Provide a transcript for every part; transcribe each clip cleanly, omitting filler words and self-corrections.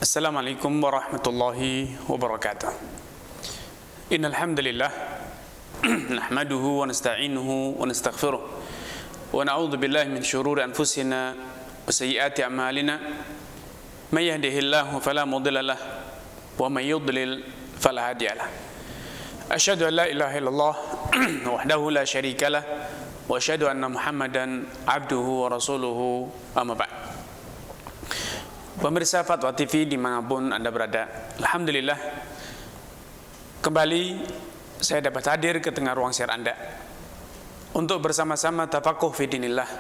Assalamualaikum warahmatullahi wabarakatuh. Innal hamdalillah nahmaduhu wa nasta'inuhu wa nastaghfiruh wa na'udzu billahi min shururi anfusina wa sayyiati a'malina. May yahdihillahu fala mudilla lahu wa may yudlil fala hadiya lahu. Asyhadu an la ilaha illallah wahdahu la syarika lah wa asyhadu anna Muhammadan abduhu wa rasuluhu, amma ba'd. Pemirsa Fatwa TV dimanapun Anda berada, alhamdulillah kembali saya dapat hadir ke tengah ruang share Anda untuk bersama-sama tafakuh fi dinillah,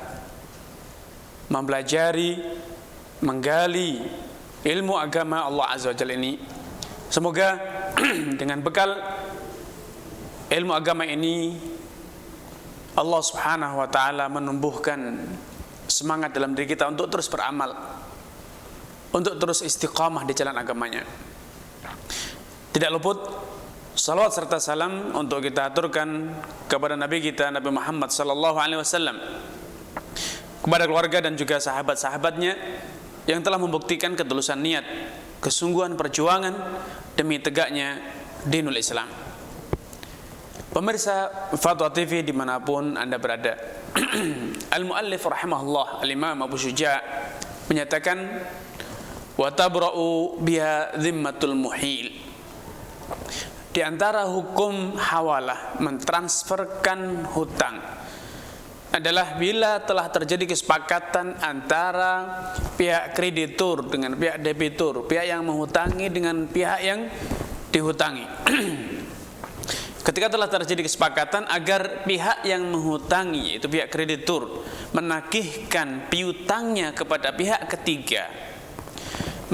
mempelajari, menggali ilmu agama Allah Azza wa Jalla ini. Semoga dengan bekal ilmu agama ini Allah Subhanahu wa Ta'ala menumbuhkan semangat dalam diri kita untuk terus beramal, untuk terus istiqamah di jalan agamanya. Tidak luput salawat serta salam untuk kita aturkan kepada Nabi kita Nabi Muhammad sallallahu alaihi wasallam, kepada keluarga dan juga sahabat-sahabatnya yang telah membuktikan ketulusan niat, kesungguhan perjuangan demi tegaknya dinul Islam. Pemirsa Fatwa TV dimanapun Anda berada, Al-Muallif rahimahullah Al-Imam Abu Syuja' menyatakan wa tabra'u biha dhimmatul muhil. Di antara hukum hawalah, mentransferkan hutang, adalah bila telah terjadi kesepakatan antara pihak kreditur dengan pihak debitur, pihak yang menghutangi dengan pihak yang dihutangi. Ketika telah terjadi kesepakatan agar pihak yang menghutangi, yaitu pihak kreditur, menagihkan piutangnya kepada pihak ketiga,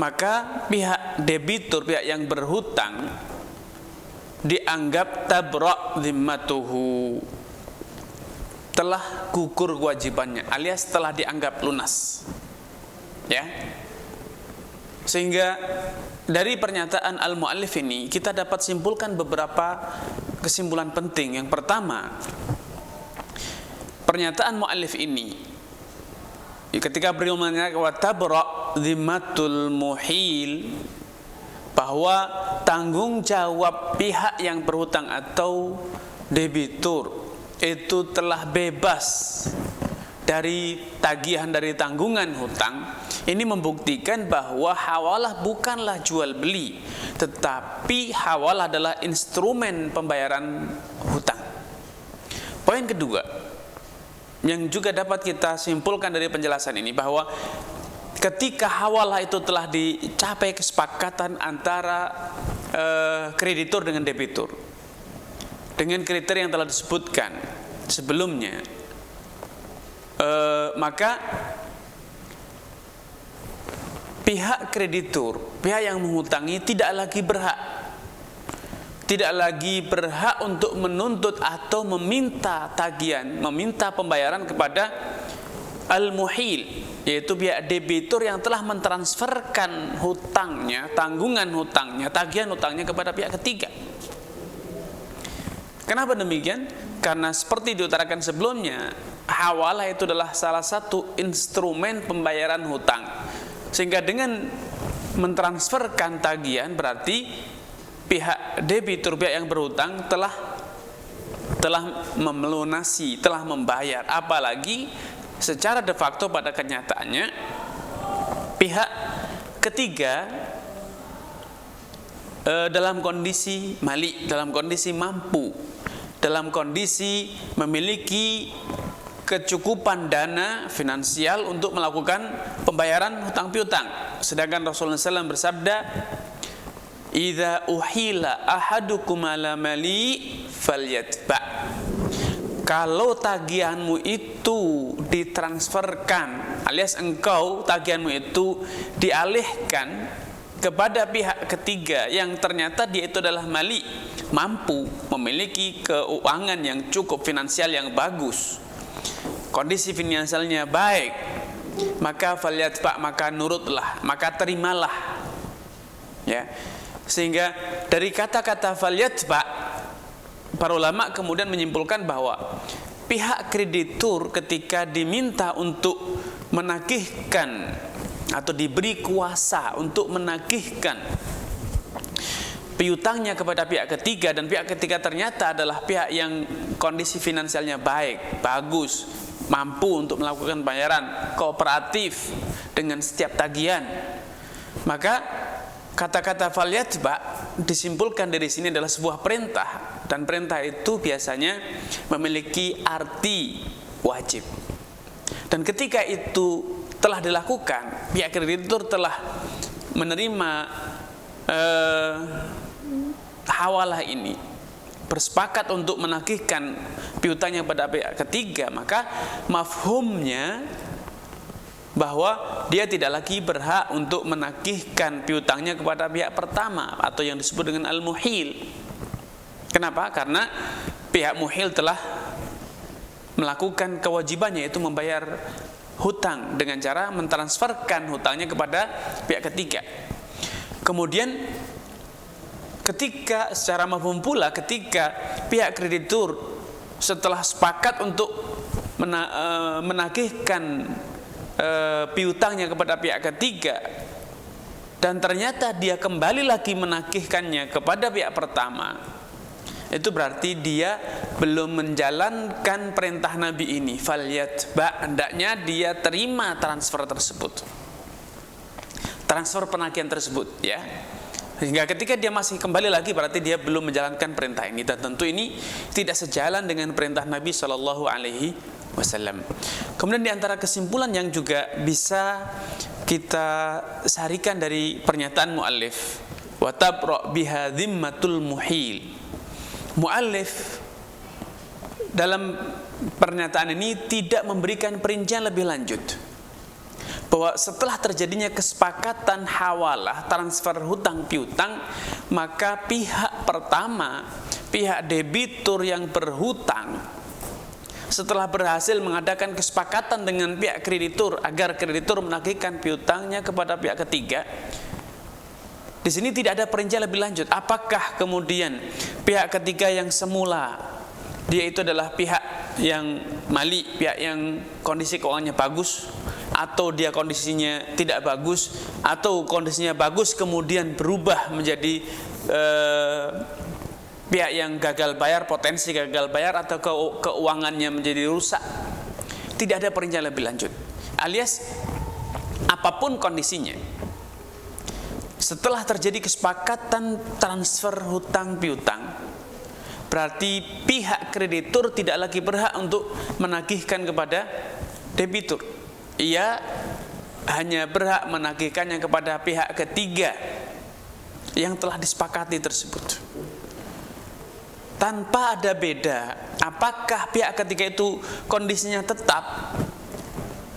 maka pihak debitur, pihak yang berhutang, dianggap tabra' dhimmatuhu, telah gugur kewajibannya, alias telah dianggap lunas. Ya. Sehingga dari pernyataan al-muallif ini kita dapat simpulkan beberapa kesimpulan penting. Yang pertama, pernyataan muallif ini ketika beliau mengatakan wa tabra' dhimmatul muhil, bahwa tanggung jawab pihak yang berhutang atau debitur itu telah bebas dari tagihan, dari tanggungan hutang. Ini membuktikan bahwa hawalah bukanlah jual beli, tetapi hawalah adalah instrumen pembayaran hutang. Poin kedua yang juga dapat kita simpulkan dari penjelasan ini, bahwa ketika hawalah itu telah dicapai kesepakatan antara kreditur dengan debitur dengan kriteria yang telah disebutkan sebelumnya, maka pihak kreditur, pihak yang menghutangi tidak lagi berhak untuk menuntut atau meminta tagihan, meminta pembayaran kepada al-muhil, yaitu pihak debitur yang telah mentransferkan hutangnya, tanggungan hutangnya, tagihan hutangnya kepada pihak ketiga. Kenapa demikian? Karena seperti diutarakan sebelumnya, hawalah itu adalah salah satu instrumen pembayaran hutang. Sehingga dengan mentransferkan tagihan berarti pihak debitur, pihak yang berhutang telah melunasi, telah membayar. Apalagi secara de facto pada kenyataannya pihak ketiga dalam kondisi malik, dalam kondisi mampu, dalam kondisi memiliki kecukupan dana finansial untuk melakukan pembayaran hutang piutang. Sedangkan Rasulullah SAW bersabda, "Idza uhila ahadukum ala mali falyatba." Kalau tagihanmu itu ditransferkan, alias engkau tagihanmu itu dialihkan kepada pihak ketiga yang ternyata dia itu adalah mali, mampu, memiliki keuangan yang cukup, finansial yang bagus, kondisi finansialnya baik, maka falyatba, maka nurutlah, maka terimalah. Ya. Sehingga dari kata-kata falyatba, para ulama kemudian menyimpulkan bahwa pihak kreditur ketika diminta untuk menagihkan atau diberi kuasa untuk menagihkan piutangnya kepada pihak ketiga, dan pihak ketiga ternyata adalah pihak yang kondisi finansialnya baik, bagus, mampu untuk melakukan bayaran, kooperatif dengan setiap tagihan, maka kata-kata falyatba disimpulkan dari sini adalah sebuah perintah, dan perintah itu biasanya memiliki arti wajib. Dan ketika itu telah dilakukan, pihak kreditur telah menerima hawalah ini, bersepakat untuk menagihkan piutangnya pada pihak ketiga, maka mafhumnya bahwa dia tidak lagi berhak untuk menagihkan piutangnya kepada pihak pertama atau yang disebut dengan al-muhil. Kenapa? Karena pihak muhil telah melakukan kewajibannya, yaitu membayar hutang dengan cara mentransferkan hutangnya kepada pihak ketiga. Kemudian ketika secara mafhum pula, ketika pihak kreditur setelah sepakat untuk menagihkan piutangnya kepada pihak ketiga, dan ternyata dia kembali lagi menagihkannya kepada pihak pertama, itu berarti dia belum menjalankan perintah Nabi ini. Falyatba, hendaknya dia terima transfer tersebut, transfer penagihan tersebut, ya. Sehingga ketika dia masih kembali lagi, berarti dia belum menjalankan perintah ini, dan tentu ini tidak sejalan dengan perintah Nabi Shallallahu Alaihi Wasallam. Kemudian di antara kesimpulan yang juga bisa kita sarikan dari pernyataan muallif, wa tabra biha dhimmatul muhil. Muallif dalam pernyataan ini tidak memberikan perincian lebih lanjut bahwa setelah terjadinya kesepakatan hawalah, transfer hutang piutang, maka pihak pertama, pihak debitur yang berhutang, setelah berhasil mengadakan kesepakatan dengan pihak kreditur agar kreditur menagihkan piutangnya kepada pihak ketiga, di sini tidak ada perincian lebih lanjut. Apakah kemudian pihak ketiga yang semula dia itu adalah pihak yang mali, pihak yang kondisi keuangannya bagus, atau dia kondisinya tidak bagus, atau kondisinya bagus kemudian berubah menjadi pihak yang gagal bayar, potensi gagal bayar, atau keuangannya menjadi rusak. Tidak ada perincian lebih lanjut. Alias apapun kondisinya, setelah terjadi kesepakatan transfer hutang piutang, berarti pihak kreditur tidak lagi berhak untuk menagihkan kepada debitur. Ia hanya berhak menagihkannya kepada pihak ketiga yang telah disepakati tersebut, tanpa ada beda apakah pihak ketiga itu kondisinya tetap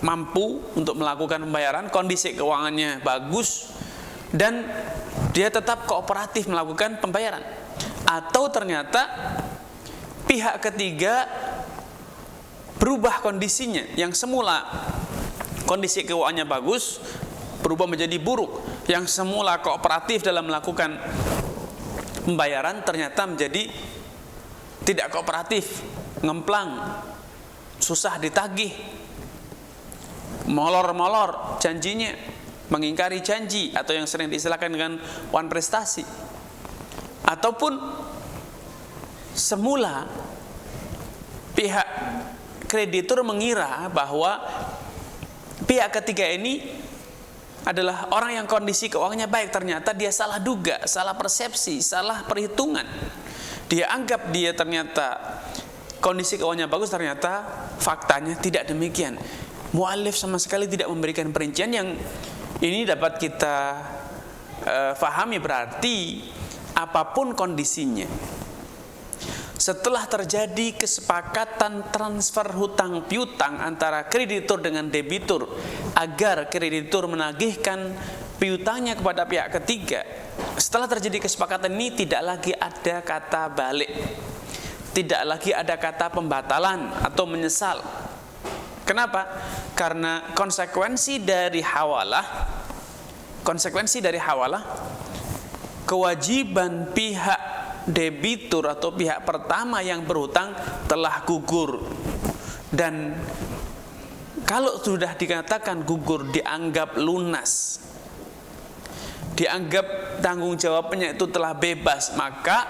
mampu untuk melakukan pembayaran, kondisi keuangannya bagus, dan dia tetap kooperatif melakukan pembayaran, atau ternyata pihak ketiga berubah kondisinya, yang semula kondisi keuangannya bagus berubah menjadi buruk, yang semula kooperatif dalam melakukan pembayaran ternyata menjadi tidak kooperatif, ngemplang, susah ditagih, molor-molor janjinya, mengingkari janji, atau yang sering diistilahkan dengan wan prestasi. Ataupun semula pihak kreditur mengira bahwa pihak ketiga ini adalah orang yang kondisi keuangannya baik, ternyata dia salah duga, salah persepsi, salah perhitungan. Dia anggap dia ternyata kondisi keuangannya bagus, ternyata faktanya tidak demikian. Muallif sama sekali tidak memberikan perincian yang ini dapat kita fahami, berarti apapun kondisinya, setelah terjadi kesepakatan transfer hutang piutang antara kreditur dengan debitur agar kreditur menagihkan piutangnya kepada pihak ketiga, setelah terjadi kesepakatan ini tidak lagi ada kata balik, tidak lagi ada kata pembatalan atau menyesal. Kenapa? Karena konsekuensi dari hawalah, kewajiban pihak debitur atau pihak pertama yang berhutang telah gugur, dan Kalau sudah dikatakan gugur, dianggap lunas, dianggap tanggung jawabnya itu telah bebas, maka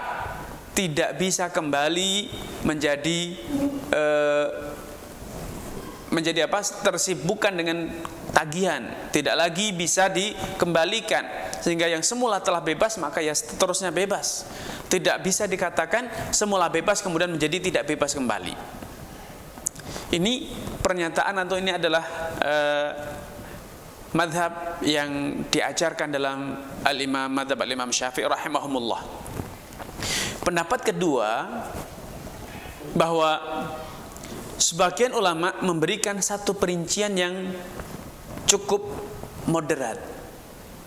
tidak bisa kembali menjadi tersibukkan dengan tagihan, tidak lagi bisa dikembalikan. Sehingga yang semula telah bebas maka ya seterusnya bebas. Tidak bisa dikatakan semula bebas kemudian menjadi tidak bebas kembali. Ini pernyataan atau ini adalah madhab yang diajarkan dalam madhab al-Imam Syafi'i rahimahumullah. Pendapat kedua, bahwa sebagian ulama memberikan satu perincian yang cukup moderat.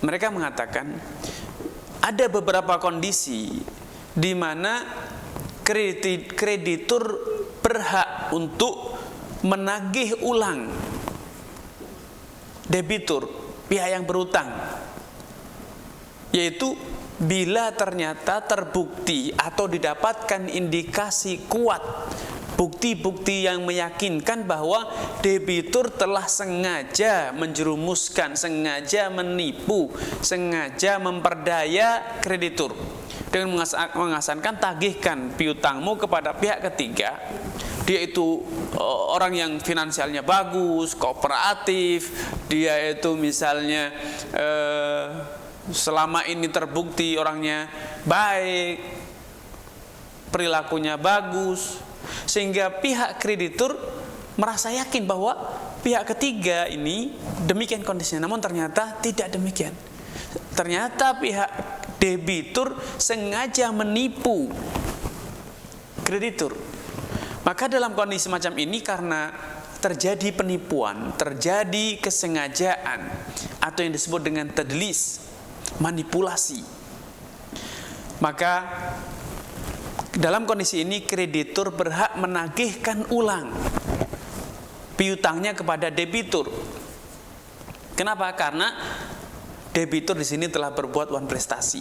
Mereka mengatakan ada beberapa kondisi di mana kreditur berhak untuk menagih ulang debitur, pihak yang berutang, yaitu bila ternyata terbukti atau didapatkan indikasi kuat, bukti-bukti yang meyakinkan bahwa debitur telah sengaja menjerumuskan, sengaja menipu, sengaja memperdaya kreditur dengan mengasankan tagihkan piutangmu kepada pihak ketiga. Dia itu orang yang finansialnya bagus, kooperatif, dia itu misalnya selama ini terbukti orangnya baik, perilakunya bagus, sehingga pihak kreditur merasa yakin bahwa pihak ketiga ini demikian kondisinya. Namun ternyata tidak demikian. Ternyata pihak debitur sengaja menipu kreditur. Maka dalam kondisi semacam ini, karena terjadi penipuan, terjadi kesengajaan atau yang disebut dengan tadlis, manipulasi, maka dalam kondisi ini kreditur berhak menagihkan ulang piutangnya kepada debitur. Kenapa? Karena debitur di sini telah berbuat wan prestasi.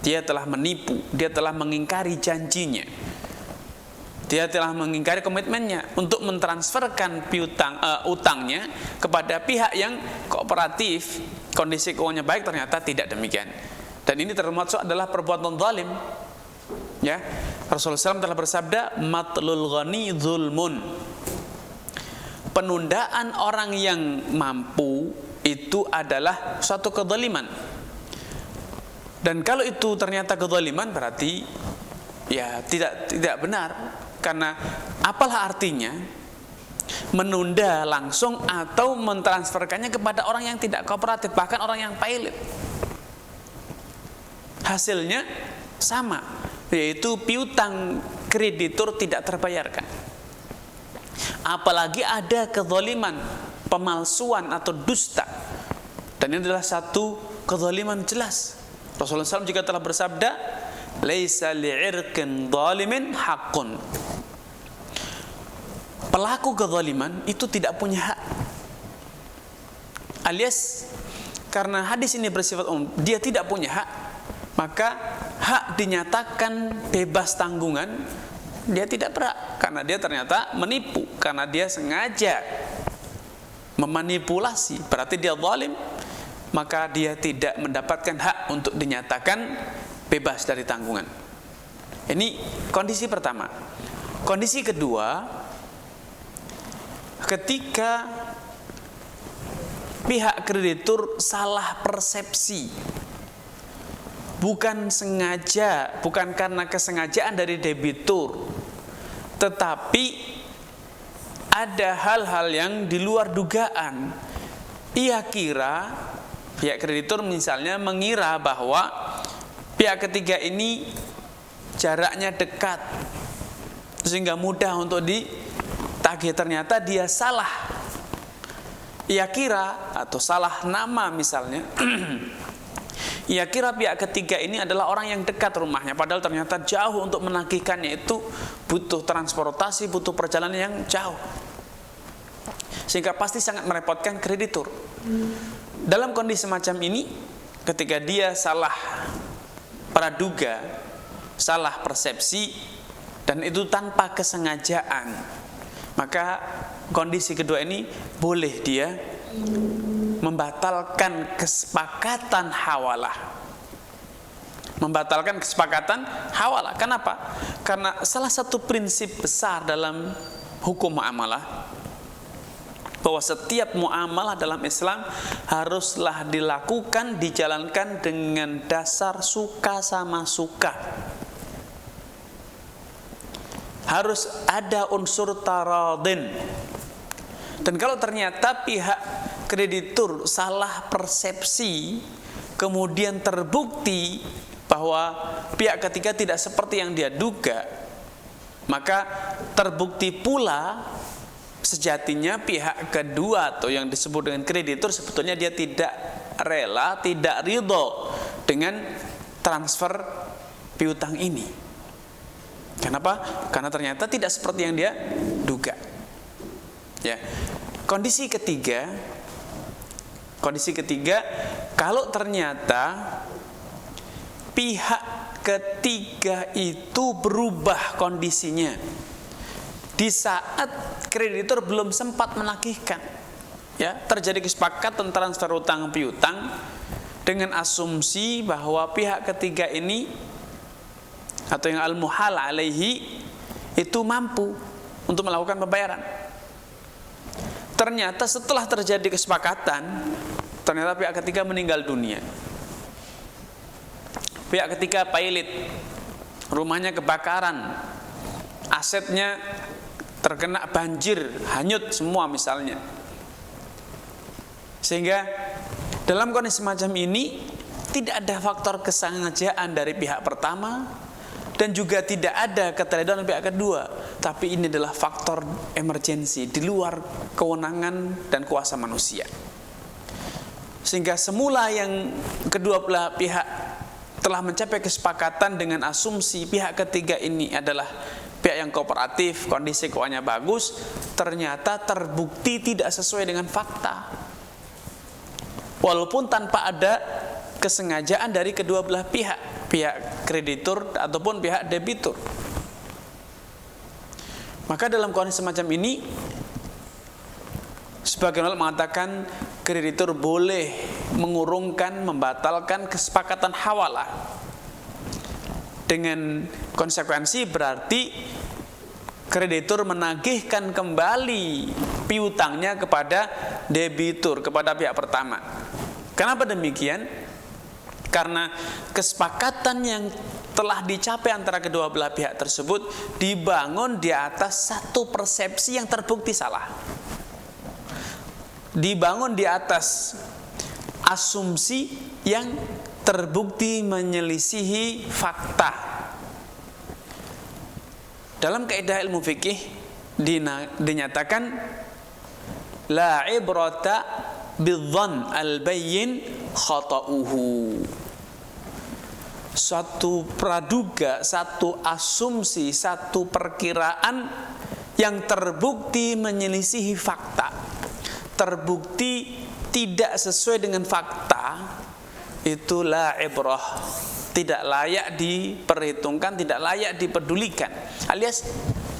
Dia telah menipu, dia telah mengingkari janjinya. Dia telah mengingkari komitmennya untuk mentransferkan utangnya kepada pihak yang kooperatif, kondisi keuangannya baik, ternyata tidak demikian. Dan ini termasuk adalah perbuatan zalim. Ya, Rasulullah SAW telah bersabda, matlul ghani zulmun. Penundaan orang yang mampu itu adalah suatu kezaliman. Dan kalau itu ternyata kezaliman, berarti ya tidak benar. Karena apalah artinya menunda langsung atau mentransferkannya kepada orang yang tidak kooperatif, bahkan orang yang pailit. Hasilnya sama, yaitu piutang kreditur tidak terbayarkan. Apalagi ada kezaliman, pemalsuan atau dusta. Dan ini adalah satu kezaliman jelas. Rasulullah SAW juga telah bersabda, laisa li'irkin zalimin haqqun. Pelaku kezaliman itu tidak punya hak. Alias karena hadis ini bersifat umum, dia tidak punya hak, maka hak dinyatakan bebas tanggungan, dia tidak berhak karena dia ternyata menipu, karena dia sengaja memanipulasi, berarti dia zalim, maka dia tidak mendapatkan hak untuk dinyatakan bebas dari tanggungan. Ini kondisi pertama. Kondisi kedua, ketika pihak kreditur salah persepsi, bukan sengaja, bukan karena kesengajaan dari debitur, tetapi ada hal-hal yang di luar dugaan. Ia kira, pihak kreditur misalnya mengira bahwa pihak ketiga ini jaraknya dekat sehingga mudah untuk ditagih, ternyata dia salah. Ia kira, atau salah nama misalnya, ia kira pihak ketiga ini adalah orang yang dekat rumahnya, padahal ternyata jauh. Untuk menagihkannya itu butuh transportasi, butuh perjalanan yang jauh, sehingga pasti sangat merepotkan kreditur. Dalam kondisi semacam ini, ketika dia salah praduga, salah persepsi, dan itu tanpa kesengajaan, maka kondisi kedua ini boleh dia membatalkan kesepakatan hawalah. Membatalkan kesepakatan hawalah. Kenapa? Karena salah satu prinsip besar dalam hukum muamalah, bahwa setiap muamalah dalam Islam haruslah dilakukan, dijalankan dengan dasar suka sama suka. Harus ada unsur taradin. Dan kalau ternyata pihak kreditur salah persepsi, kemudian terbukti bahwa pihak ketiga tidak seperti yang dia duga, maka terbukti pula sejatinya pihak kedua atau yang disebut dengan kreditur sebetulnya dia tidak rela, tidak ridho dengan transfer piutang ini. Kenapa? Karena ternyata tidak seperti yang dia duga. Ya. Kondisi ketiga, kalau ternyata pihak ketiga itu berubah kondisinya di saat kreditur belum sempat menagihkan, ya, terjadi kesepakatan transfer utang piutang dengan asumsi bahwa pihak ketiga ini atau yang al-muhal alaihi itu mampu untuk melakukan pembayaran. Ternyata setelah terjadi kesepakatan, ternyata pihak ketiga meninggal dunia. Pihak ketiga pailit, rumahnya kebakaran, asetnya terkena banjir, hanyut semua misalnya. Sehingga dalam kondisi semacam ini tidak ada faktor kesengajaan dari pihak pertama dan juga tidak ada keteladanan pihak kedua, tapi ini adalah faktor emergensi di luar kewenangan dan kuasa manusia. Sehingga semula yang kedua belah pihak telah mencapai kesepakatan dengan asumsi pihak ketiga ini adalah pihak yang kooperatif, kondisi keuangannya bagus, ternyata terbukti tidak sesuai dengan fakta. Walaupun tanpa ada kesengajaan dari kedua belah pihak, pihak kreditur ataupun pihak debitur. Maka dalam kondisi semacam ini, sebagian ulama mengatakan kreditur boleh mengurungkan, membatalkan kesepakatan hawalah. Dengan konsekuensi berarti kreditur menagihkan kembali piutangnya kepada debitur, kepada pihak pertama. Kenapa demikian? Karena kesepakatan yang telah dicapai antara kedua belah pihak tersebut dibangun di atas satu persepsi yang terbukti salah. Dibangun di atas asumsi yang terbukti menyelisihi fakta. Dalam kaidah ilmu fikih dinyatakan la ibrata bidzan al-bayyin khata'uhu. Satu praduga, satu asumsi, satu perkiraan yang terbukti menyelisihi fakta, terbukti tidak sesuai dengan fakta, itu la ibrah, tidak layak diperhitungkan, tidak layak dipedulikan, alias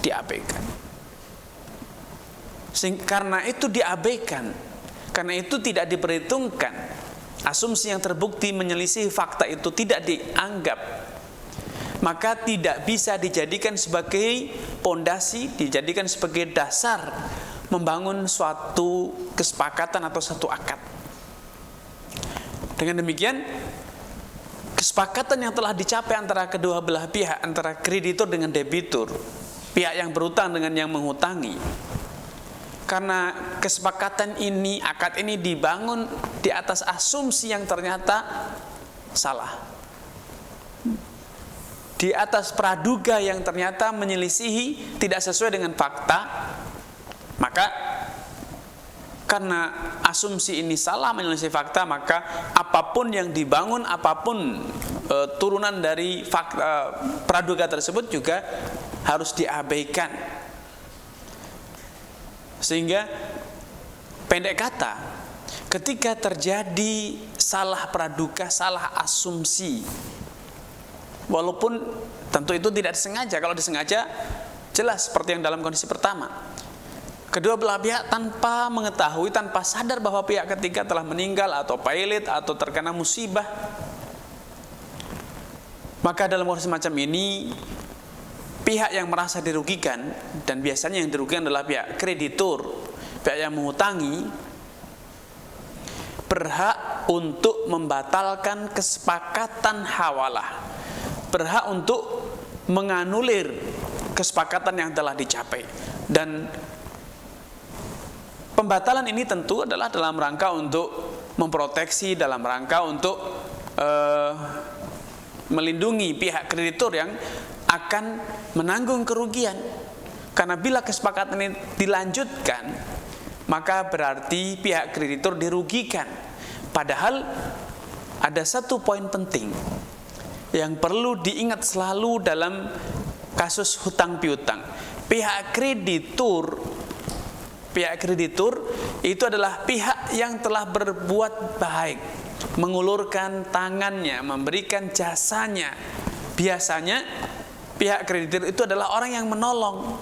diabaikan. Karena itu diabaikan, karena itu tidak diperhitungkan, asumsi yang terbukti menyelisih fakta itu tidak dianggap, maka tidak bisa dijadikan sebagai pondasi, dijadikan sebagai dasar membangun suatu kesepakatan atau satu akad. Dengan demikian, kesepakatan yang telah dicapai antara kedua belah pihak, antara kreditur dengan debitur, pihak yang berutang dengan yang menghutangi, karena kesepakatan ini, akad ini dibangun di atas asumsi yang ternyata salah, di atas praduga yang ternyata menyelisihi, tidak sesuai dengan fakta, maka karena asumsi ini salah, menyelisih fakta, maka apapun yang dibangun, apapun turunan dari fakta, praduga tersebut juga harus diabaikan. Sehingga pendek kata, ketika terjadi salah praduga, salah asumsi, walaupun tentu itu tidak disengaja, kalau disengaja jelas seperti yang dalam kondisi pertama, kedua belah pihak tanpa mengetahui, tanpa sadar bahwa pihak ketiga telah meninggal atau pailit atau terkena musibah. Maka dalam kondisi semacam ini, pihak yang merasa dirugikan, dan biasanya yang dirugikan adalah pihak kreditur, pihak yang menghutangi, berhak untuk membatalkan kesepakatan hawalah, berhak untuk menganulir kesepakatan yang telah dicapai. Dan pembatalan ini tentu adalah dalam rangka untuk memproteksi, dalam rangka untuk melindungi pihak kreditur yang akan menanggung kerugian. Karena bila kesepakatan ini dilanjutkan, maka berarti pihak kreditur dirugikan. Padahal ada satu poin penting yang perlu diingat selalu dalam kasus hutang piutang. Pihak kreditur itu adalah pihak yang telah berbuat baik, mengulurkan tangannya, memberikan jasanya. Biasanya pihak kreditur itu adalah orang yang menolong,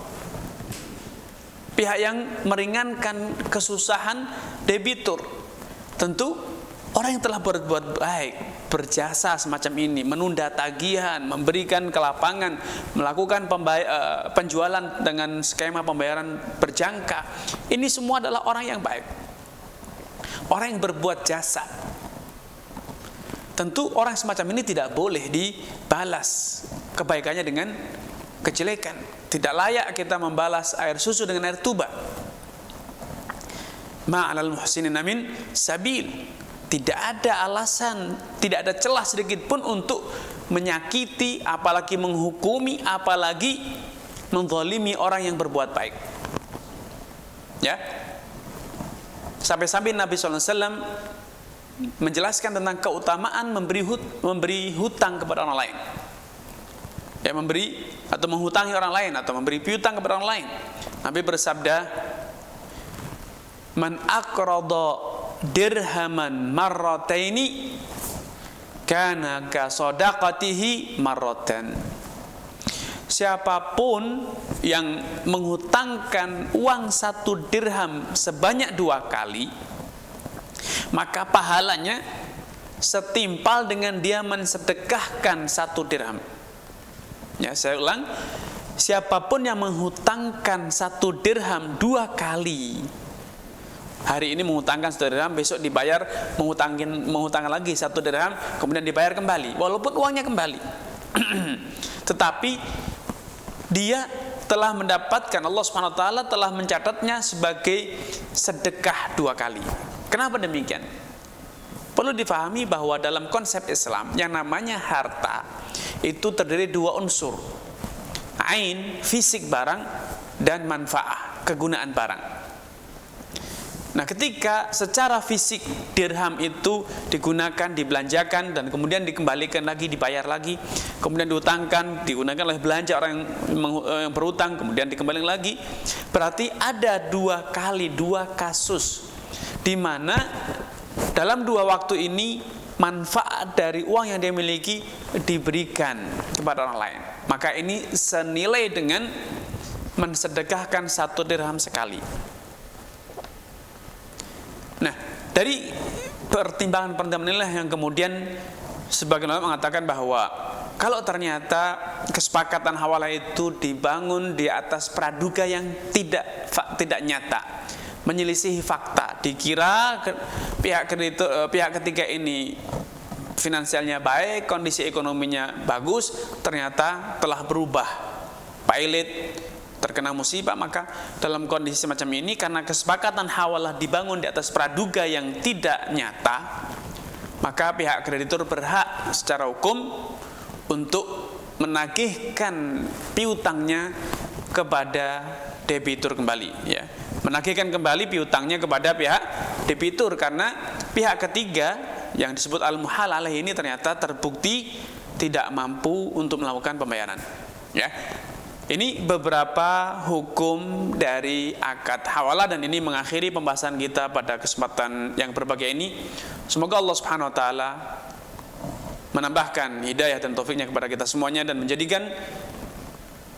pihak yang meringankan kesusahan debitur. Tentu orang yang telah berbuat baik, berjasa semacam ini, menunda tagihan, memberikan kelapangan, melakukan penjualan dengan skema pembayaran berjangka, ini semua adalah orang yang baik, orang yang berbuat jasa. Tentu orang semacam ini tidak boleh dibalas kebaikannya dengan kejelekan. Tidak layak kita membalas air susu dengan air tuba. Ma'alal muhsinin min sabil. Tidak ada alasan, tidak ada celah sedikit pun untuk menyakiti, apalagi menghukumi, apalagi menzalimi orang yang berbuat baik. Ya, sampai-sampai Nabi SAW menjelaskan tentang keutamaan memberi hutang kepada orang lain. Ya, memberi atau menghutangi orang lain atau memberi piutang kepada orang lain. Nabi bersabda, "Man aqrada dirhaman marrataini kana ka shadaqatihi marratan." Siapapun yang menghutangkan uang 1 dirham sebanyak 2 kali, maka pahalanya setimpal dengan dia mensedekahkan 1 dirham. Ya, saya ulang, siapapun yang menghutangkan 1 dirham 2 kali, hari ini menghutangkan 1 dirham, besok dibayar menghutangkan lagi 1 dirham, kemudian dibayar kembali, walaupun uangnya kembali. Tetapi dia telah mendapatkan, Allah SWT telah mencatatnya sebagai sedekah 2 kali. Kenapa demikian? Perlu difahami bahwa dalam konsep Islam yang namanya harta itu terdiri 2 unsur. Ain, fisik barang, dan manfaah, kegunaan barang. Nah, ketika secara fisik dirham itu digunakan, dibelanjakan, dan kemudian dikembalikan lagi, dibayar lagi, kemudian dihutangkan, digunakan oleh belanja orang yang berhutang, kemudian dikembalikan lagi, berarti ada 2 kali, 2 kasus di mana dalam 2 waktu ini manfaat dari uang yang dia miliki diberikan kepada orang lain. Maka ini senilai dengan mensedekahkan 1 dirham sekali. Nah, dari pertimbangan-pertimbangan inilah yang kemudian sebagian ulama mengatakan bahwa kalau ternyata kesepakatan hawalah itu dibangun di atas praduga yang tidak nyata, menyelisihi fakta, dikira pihak ketiga ini finansialnya baik, kondisi ekonominya bagus, ternyata telah berubah, pailit, terkena musibah, maka dalam kondisi semacam ini karena kesepakatan hawalah dibangun di atas praduga yang tidak nyata, maka pihak kreditur berhak secara hukum untuk menagihkan piutangnya kepada debitur kembali, ya. Menagihkan kembali piutangnya kepada pihak debitur karena pihak ketiga yang disebut al-muhal alaih ini ternyata terbukti tidak mampu untuk melakukan pembayaran, ya. Ini beberapa hukum dari akad hawalah, dan ini mengakhiri pembahasan kita pada kesempatan yang berbahagia ini. Semoga Allah Subhanahu wa taala menambahkan hidayah dan taufiknya kepada kita semuanya dan menjadikan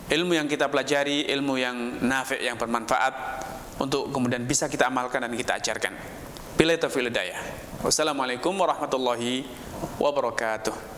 ilmu yang kita pelajari ilmu yang nafi', yang bermanfaat, untuk kemudian bisa kita amalkan dan kita ajarkan. Billahi taufiq wal hidayah. Wassalamualaikum warahmatullahi wabarakatuh.